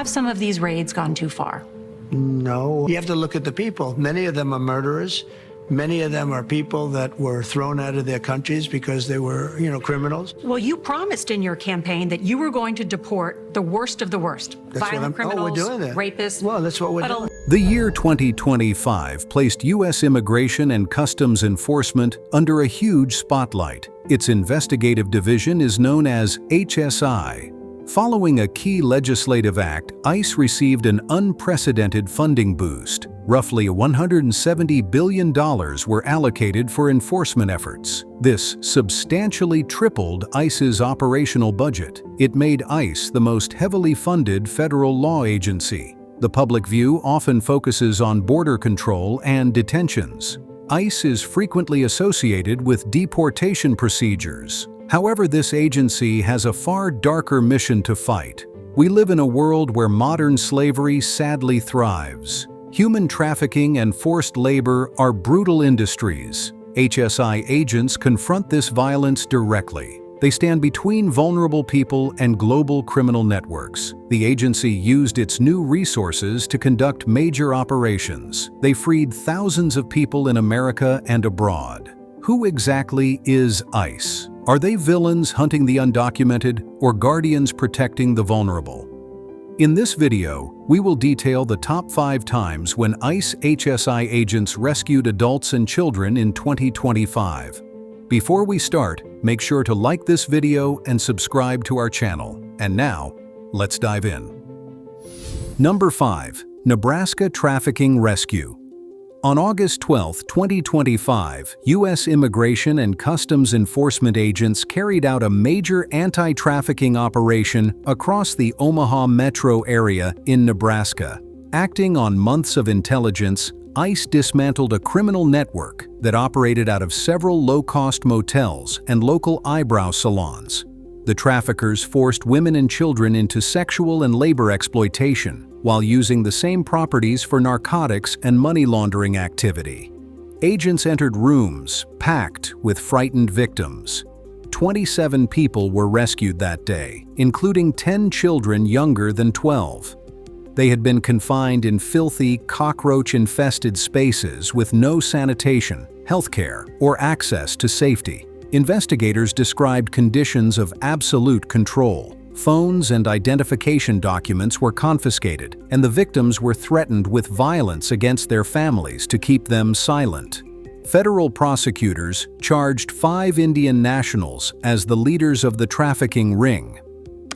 have some of these raids gone too far? No. You have to look at the people. Many of them are murderers. Many of them are people that were thrown out of their countries because they were, criminals. Well, you promised in your campaign that you were going to deport the worst of the worst. Violent criminals, we're doing that. Rapists. Well, that's what we're doing. The year 2025 placed U.S. Immigration and Customs Enforcement under a huge spotlight. Its investigative division is known as HSI. Following a key legislative act, ICE received an unprecedented funding boost. Roughly $170 billion were allocated for enforcement efforts. This substantially tripled ICE's operational budget. It made ICE the most heavily funded federal law agency. The public view often focuses on border control and detentions. ICE is frequently associated with deportation procedures. However, this agency has a far darker mission to fight. We live in a world where modern slavery sadly thrives. Human trafficking and forced labor are brutal industries. HSI agents confront this violence directly. They stand between vulnerable people and global criminal networks. The agency used its new resources to conduct major operations. They freed thousands of people in America and abroad. Who exactly is ICE? Are they villains hunting the undocumented or guardians protecting the vulnerable? In this video, we will detail the top 5 times when ICE HSI agents rescued adults and children in 2025. Before we start, make sure to like this video and subscribe to our channel. And now, let's dive in. Number 5. Nebraska Trafficking Rescue. On August 12, 2025, U.S. Immigration and Customs Enforcement agents carried out a major anti-trafficking operation across the Omaha metro area in Nebraska. Acting on months of intelligence, ICE dismantled a criminal network that operated out of several low-cost motels and local eyebrow salons. The traffickers forced women and children into sexual and labor exploitation, while using the same properties for narcotics and money laundering activity. Agents entered rooms packed with frightened victims. 27 people were rescued that day, including 10 children younger than 12. They had been confined in filthy, cockroach-infested spaces with no sanitation, healthcare, or access to safety. Investigators described conditions of absolute control. Phones and identification documents were confiscated, and the victims were threatened with violence against their families to keep them silent. Federal prosecutors charged 5 Indian nationals as the leaders of the trafficking ring.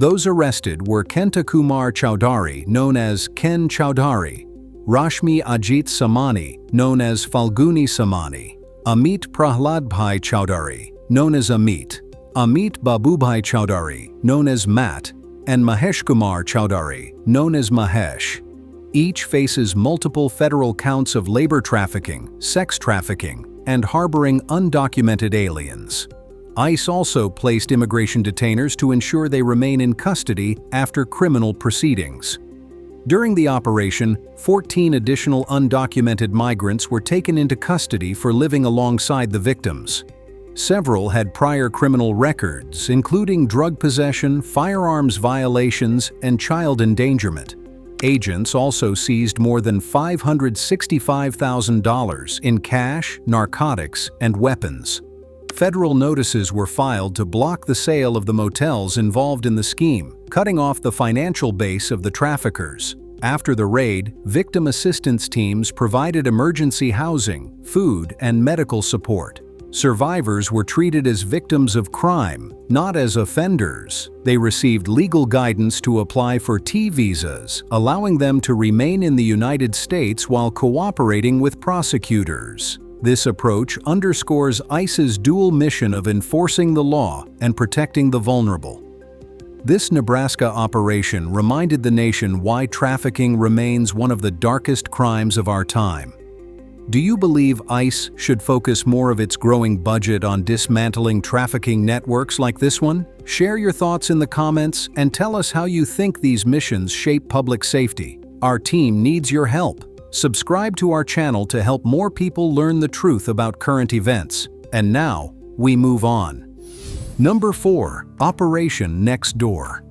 Those arrested were Kenta Kumar Chowdhury, known as Ken Chowdhury, Rashmi Ajit Samani, known as Falguni Samani, Amit Prahladbhai Chowdhury, known as Amit Babubhai Chowdhury, known as Matt, and Mahesh Kumar Chowdhury, known as Mahesh. Each faces multiple federal counts of labor trafficking, sex trafficking, and harboring undocumented aliens. ICE also placed immigration detainers to ensure they remain in custody after criminal proceedings. During the operation, 14 additional undocumented migrants were taken into custody for living alongside the victims. Several had prior criminal records, including drug possession, firearms violations, and child endangerment. Agents also seized more than $565,000 in cash, narcotics, and weapons. Federal notices were filed to block the sale of the motels involved in the scheme, cutting off the financial base of the traffickers. After the raid, victim assistance teams provided emergency housing, food, and medical support. Survivors were treated as victims of crime, not as offenders. They received legal guidance to apply for T visas, allowing them to remain in the United States while cooperating with prosecutors. This approach underscores ICE's dual mission of enforcing the law and protecting the vulnerable. This Nebraska operation reminded the nation why trafficking remains one of the darkest crimes of our time. Do you believe ICE should focus more of its growing budget on dismantling trafficking networks like this one? Share your thoughts in the comments and tell us how you think these missions shape public safety. Our team needs your help. Subscribe to our channel to help more people learn the truth about current events. And now, we move on. Number 4. Operation Next Door.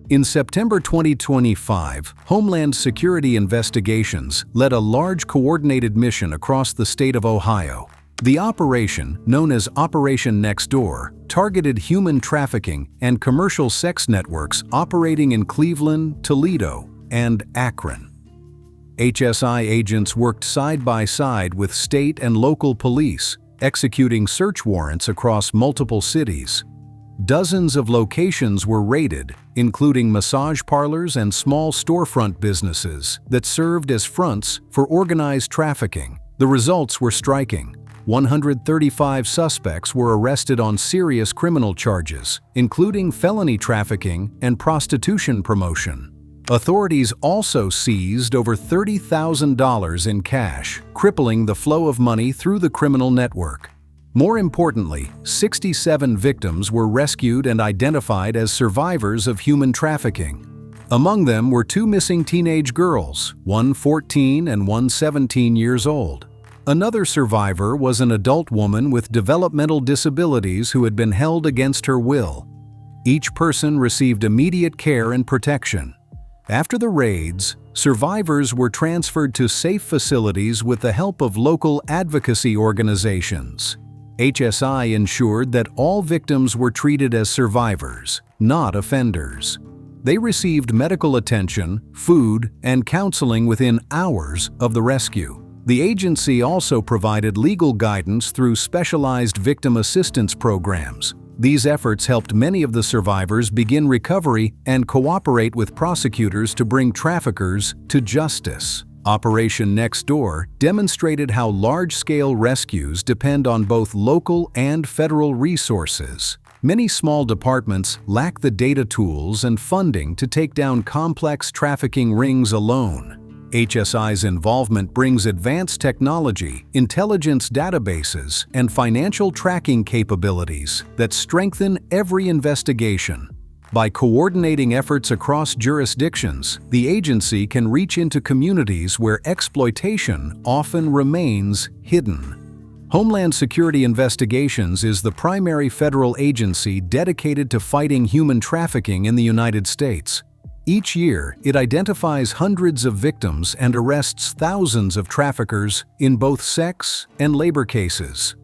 In September 2025, Homeland Security Investigations led a large coordinated mission across the state of Ohio. The operation, known as Operation Next Door, targeted human trafficking and commercial sex networks operating in Cleveland, Toledo, and Akron. HSI agents worked side by side with state and local police, executing search warrants across multiple cities. Dozens of locations were raided, including massage parlors and small storefront businesses that served as fronts for organized trafficking. The results were striking. 135 suspects were arrested on serious criminal charges, including felony trafficking and prostitution promotion. Authorities also seized over $30,000 in cash, crippling the flow of money through the criminal network. More importantly, 67 victims were rescued and identified as survivors of human trafficking. Among them were 2 missing teenage girls, one 14 and one 17 years old. Another survivor was an adult woman with developmental disabilities who had been held against her will. Each person received immediate care and protection. After the raids, survivors were transferred to safe facilities with the help of local advocacy organizations. HSI ensured that all victims were treated as survivors, not offenders. They received medical attention, food, and counseling within hours of the rescue. The agency also provided legal guidance through specialized victim assistance programs. These efforts helped many of the survivors begin recovery and cooperate with prosecutors to bring traffickers to justice. Operation Next Door demonstrated how large-scale rescues depend on both local and federal resources. Many small departments lack the data tools and funding to take down complex trafficking rings alone. HSI's involvement brings advanced technology, intelligence databases, and financial tracking capabilities that strengthen every investigation. By coordinating efforts across jurisdictions, the agency can reach into communities where exploitation often remains hidden. Homeland Security Investigations is the primary federal agency dedicated to fighting human trafficking in the United States. Each year, it identifies hundreds of victims and arrests thousands of traffickers in both sex and labor cases.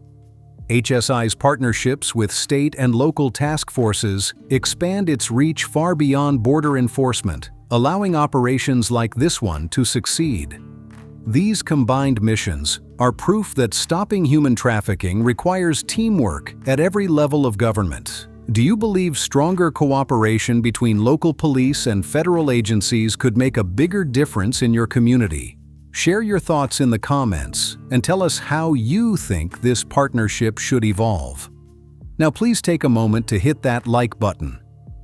HSI's partnerships with state and local task forces expand its reach far beyond border enforcement, allowing operations like this one to succeed. These combined missions are proof that stopping human trafficking requires teamwork at every level of government. Do you believe stronger cooperation between local police and federal agencies could make a bigger difference in your community? Share your thoughts in the comments and tell us how you think this partnership should evolve. Now please take a moment to hit that like button.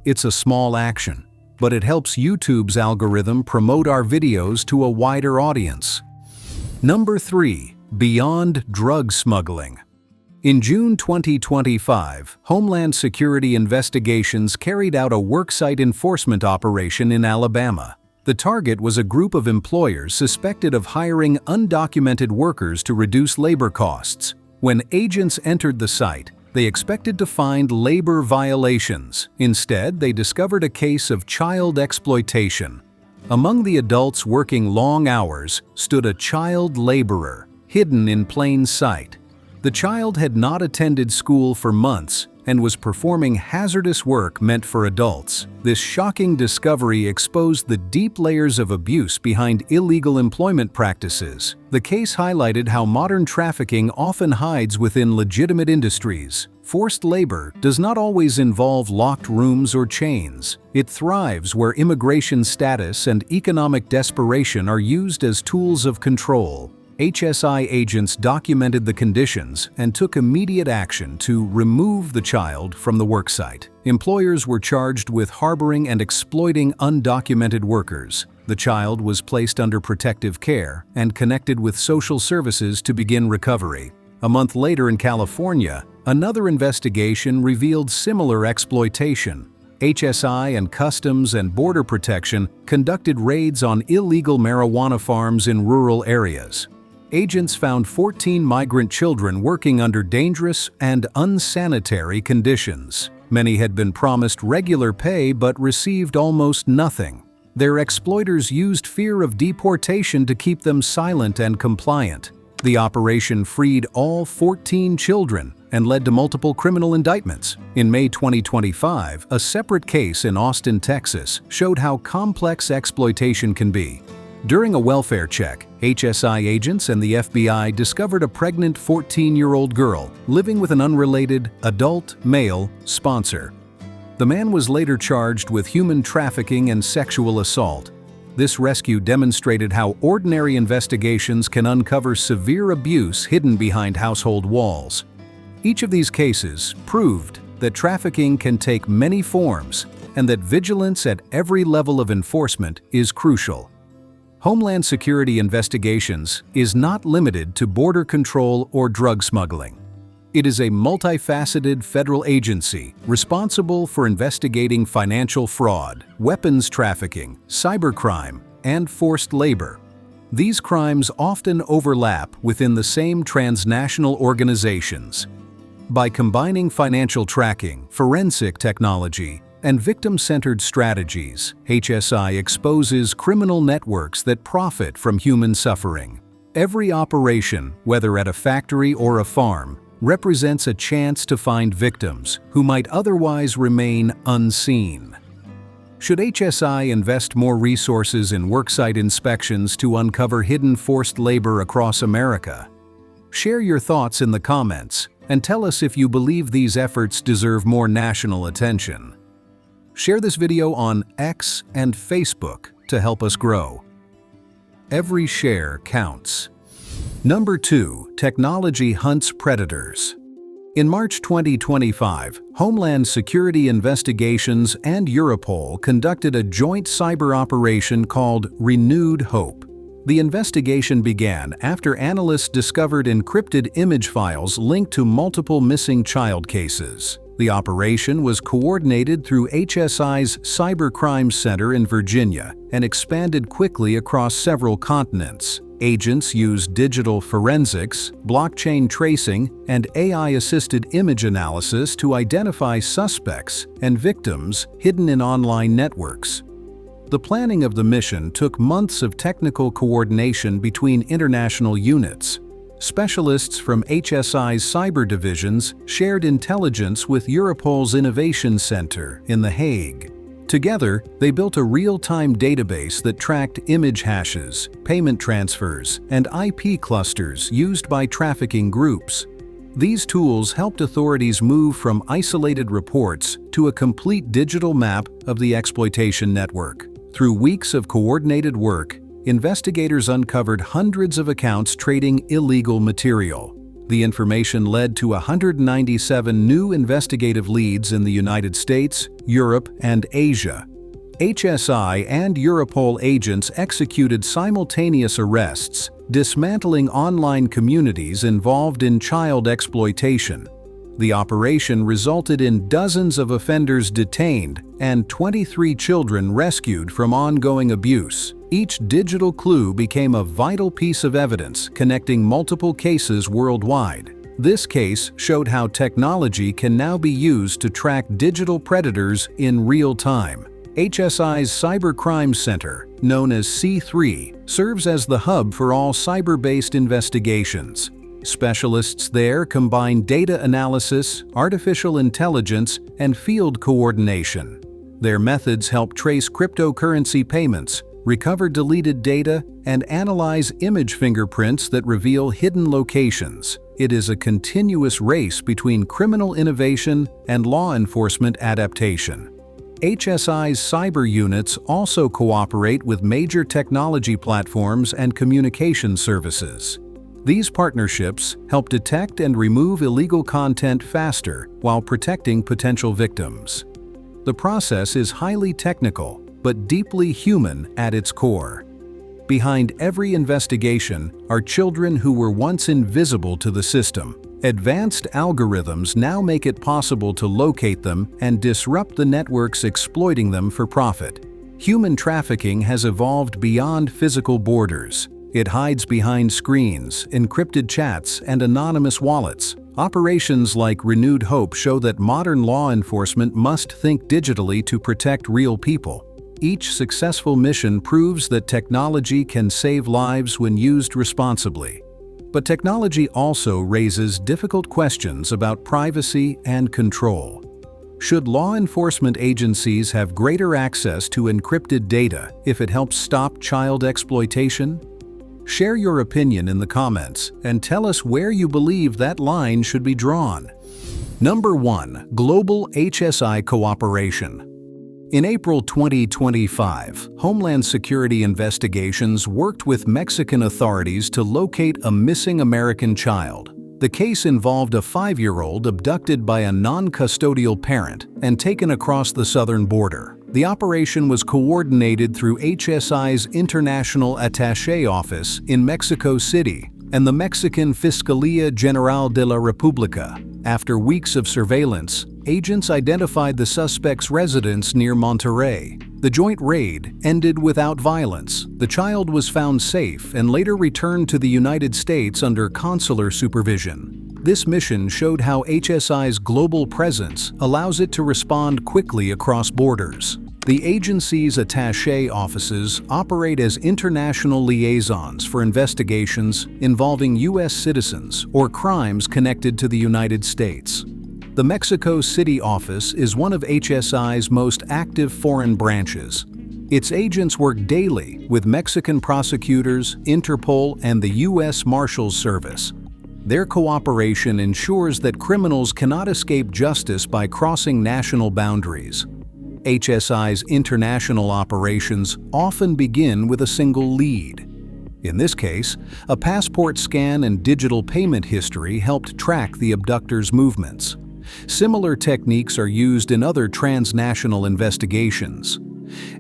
It's a small action, but it helps YouTube's algorithm promote our videos to a wider audience. Number 3. Beyond drug smuggling. In June 2025, Homeland Security Investigations carried out a worksite enforcement operation in Alabama. The target was a group of employers suspected of hiring undocumented workers to reduce labor costs. When agents entered the site, they expected to find labor violations. Instead, they discovered a case of child exploitation. Among the adults working long hours stood a child laborer, hidden in plain sight. The child had not attended school for months and was performing hazardous work meant for adults. This shocking discovery exposed the deep layers of abuse behind illegal employment practices. The case highlighted how modern trafficking often hides within legitimate industries. Forced labor does not always involve locked rooms or chains. It thrives where immigration status and economic desperation are used as tools of control. HSI agents documented the conditions and took immediate action to remove the child from the worksite. Employers were charged with harboring and exploiting undocumented workers. The child was placed under protective care and connected with social services to begin recovery. A month later in California, another investigation revealed similar exploitation. HSI and Customs and Border Protection conducted raids on illegal marijuana farms in rural areas. Agents found 14 migrant children working under dangerous and unsanitary conditions. Many had been promised regular pay but received almost nothing. Their exploiters used fear of deportation to keep them silent and compliant. The operation freed all 14 children and led to multiple criminal indictments. In May 2025, a separate case in Austin, Texas, showed how complex exploitation can be. During a welfare check, HSI agents and the FBI discovered a pregnant 14-year-old girl living with an unrelated, adult, male sponsor. The man was later charged with human trafficking and sexual assault. This rescue demonstrated how ordinary investigations can uncover severe abuse hidden behind household walls. Each of these cases proved that trafficking can take many forms and that vigilance at every level of enforcement is crucial. Homeland Security Investigations is not limited to border control or drug smuggling. It is a multifaceted federal agency responsible for investigating financial fraud, weapons trafficking, cybercrime, and forced labor. These crimes often overlap within the same transnational organizations. By combining financial tracking, forensic technology, and victim-centered strategies, HSI exposes criminal networks that profit from human suffering. Every operation, whether at a factory or a farm, represents a chance to find victims who might otherwise remain unseen. Should HSI invest more resources in worksite inspections to uncover hidden forced labor across America? Share your thoughts in the comments and tell us if you believe these efforts deserve more national attention. Share this video on X and Facebook to help us grow. Every share counts. Number 2. Technology hunts predators. In March 2025, Homeland Security Investigations and Europol conducted a joint cyber operation called Renewed Hope. The investigation began after analysts discovered encrypted image files linked to multiple missing child cases. The operation was coordinated through HSI's Cybercrime Center in Virginia and expanded quickly across several continents. Agents used digital forensics, blockchain tracing, and AI-assisted image analysis to identify suspects and victims hidden in online networks. The planning of the mission took months of technical coordination between international units. Specialists from HSI's cyber divisions shared intelligence with Europol's Innovation Center in The Hague. Together, they built a real-time database that tracked image hashes, payment transfers, and IP clusters used by trafficking groups. These tools helped authorities move from isolated reports to a complete digital map of the exploitation network. Through weeks of coordinated work, investigators uncovered hundreds of accounts trading illegal material. The information led to 197 new investigative leads in the United States, Europe, and Asia. HSI and Europol agents executed simultaneous arrests, dismantling online communities involved in child exploitation. The operation resulted in dozens of offenders detained and 23 children rescued from ongoing abuse. Each digital clue became a vital piece of evidence connecting multiple cases worldwide. This case showed how technology can now be used to track digital predators in real time. HSI's Cybercrime Center, known as C3, serves as the hub for all cyber-based investigations. Specialists there combine data analysis, artificial intelligence, and field coordination. Their methods help trace cryptocurrency payments, recover deleted data, and analyze image fingerprints that reveal hidden locations. It is a continuous race between criminal innovation and law enforcement adaptation. HSI's cyber units also cooperate with major technology platforms and communication services. These partnerships help detect and remove illegal content faster while protecting potential victims. The process is highly technical, but deeply human at its core. Behind every investigation are children who were once invisible to the system. Advanced algorithms now make it possible to locate them and disrupt the networks exploiting them for profit. Human trafficking has evolved beyond physical borders. It hides behind screens, encrypted chats, and anonymous wallets. Operations like Renewed Hope show that modern law enforcement must think digitally to protect real people. Each successful mission proves that technology can save lives when used responsibly. But technology also raises difficult questions about privacy and control. Should law enforcement agencies have greater access to encrypted data if it helps stop child exploitation? Share your opinion in the comments and tell us where you believe that line should be drawn. Number 1. Global HSI Cooperation. In April 2025, Homeland Security investigations worked with Mexican authorities to locate a missing American child. The case involved a 5-year-old abducted by a non-custodial parent and taken across the southern border. The operation was coordinated through HSI's International Attaché Office in Mexico City and the Mexican Fiscalía General de la República. After weeks of surveillance, agents identified the suspect's residence near Monterrey. The joint raid ended without violence. The child was found safe and later returned to the United States under consular supervision. This mission showed how HSI's global presence allows it to respond quickly across borders. The agency's attaché offices operate as international liaisons for investigations involving U.S. citizens or crimes connected to the United States. The Mexico City office is one of HSI's most active foreign branches. Its agents work daily with Mexican prosecutors, Interpol, and the U.S. Marshals Service. Their cooperation ensures that criminals cannot escape justice by crossing national boundaries. HSI's international operations often begin with a single lead. In this case, a passport scan and digital payment history helped track the abductor's movements. Similar techniques are used in other transnational investigations.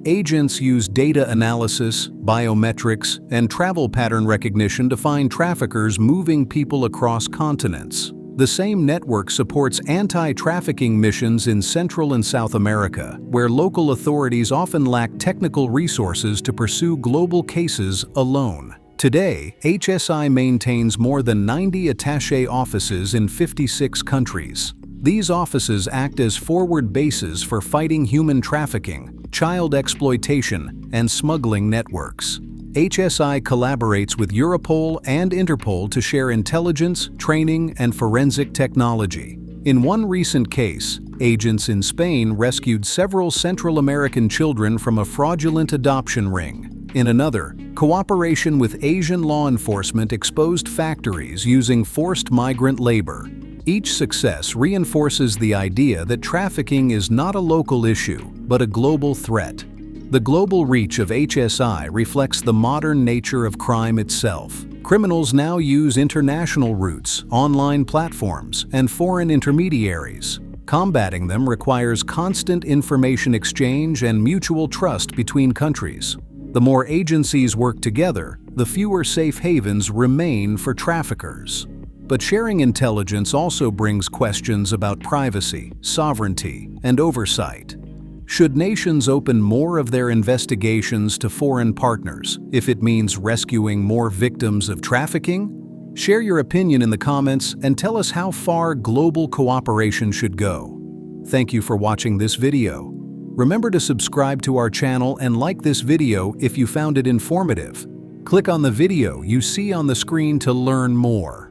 Agents use data analysis, biometrics, and travel pattern recognition to find traffickers moving people across continents. The same network supports anti-trafficking missions in Central and South America, where local authorities often lack technical resources to pursue global cases alone. Today, HSI maintains more than 90 attaché offices in 56 countries. These offices act as forward bases for fighting human trafficking, child exploitation, and smuggling networks. HSI collaborates with Europol and Interpol to share intelligence, training, and forensic technology. In one recent case, agents in Spain rescued several Central American children from a fraudulent adoption ring. In another, cooperation with Asian law enforcement exposed factories using forced migrant labor. Each success reinforces the idea that trafficking is not a local issue, but a global threat. The global reach of HSI reflects the modern nature of crime itself. Criminals now use international routes, online platforms, and foreign intermediaries. Combating them requires constant information exchange and mutual trust between countries. The more agencies work together, the fewer safe havens remain for traffickers. But sharing intelligence also brings questions about privacy, sovereignty, and oversight. Should nations open more of their investigations to foreign partners if it means rescuing more victims of trafficking? Share your opinion in the comments and tell us how far global cooperation should go. Thank you for watching this video. Remember to subscribe to our channel and like this video if you found it informative. Click on the video you see on the screen to learn more.